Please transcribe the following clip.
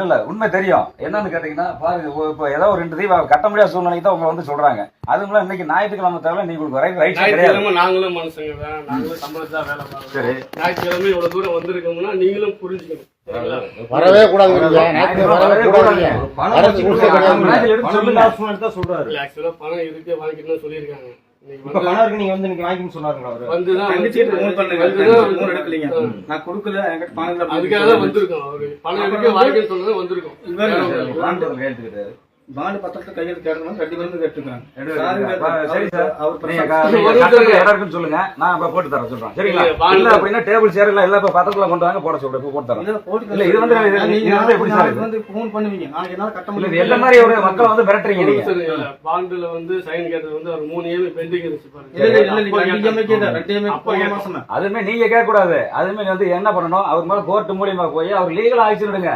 இல்ல உண்மை தெரியும். என்னன்னு கேட்டீங்கன்னா பாருங்க, இப்ப ஏதோ ஒரு 2 தீபம் கட்ட முடியாத சூழ்நிலைக்கு தான் உங்க வந்து சொல்றாங்க. அதுக்குள்ள இன்னைக்கு ஞாயிற்றுக்கிழமை தவிர நீ உங்களுக்கு ரைட் கிடையாது. நாங்களும் மனுஷங்க தான், நாங்களும் சம்பளத்தா வேலை பார்க்கறோம். சரி, ஞாயிற்றுக்கிழமை இவ்வளவு தூரம் வந்திருக்கோம்னா நீங்களும் புரிஞ்சுக்கணும். வரவே கூடாது. சொல்றாரு ஆக்சுவலா பணம் இருக்கு வாங்கிக்கணும்னு சொல்லியிருக்காங்க. பணம் இருக்கு, நீங்க வந்து வாங்கின்னு சொன்னாருங்களா அவரு? வந்துதான் நான் கொடுக்கல, என்கிட்ட பணம் இல்ல, அதுக்காக தான் வந்திருக்கோம். அவரு பணம் இருக்கு வாங்கிக்கணும்னு சொன்னது வந்திருக்கோம். கையெழுத்துக்கிட்டாரு. பாண்டு பத்திரத்தை கையெழுத்து கேட்கணும், 2 பேரும் கேட்டுருக்காங்க. சரி சார், இடம் இருக்குன்னு சொல்லுங்க, நான் இப்ப போட்டு தரேன் சொல்றேன். சரிங்களா? இல்ல அப்படின்னா டேபிள் சேர் எல்லாம் இல்ல, இப்ப பத்திரத்துல கொண்டு வாங்க, போட சொல்றேன், போட்டு தரேன். இல்ல இது வந்து எப்படி சார் வந்து போன் பண்ணுவீங்க, நாளைக்கு என்னால கட்ட இல்ல முடியும். எந்த மாதிரி ஒரு மக்களை வந்து மிரட்டுறீங்க நீங்க? பாண்டுல வந்து சைன் கேட்டது வந்து அவர் 3 EMI பெண்டிங் இருந்துச்சு பாருங்க. அதுமே நீங்க கேட்க கூடாது. அதுமே வந்து என்ன பண்ணணும், அவர் மேல கோர்ட் மூலியமா போய் அவர் லீகல் ஆக்ஷன் எடுங்க.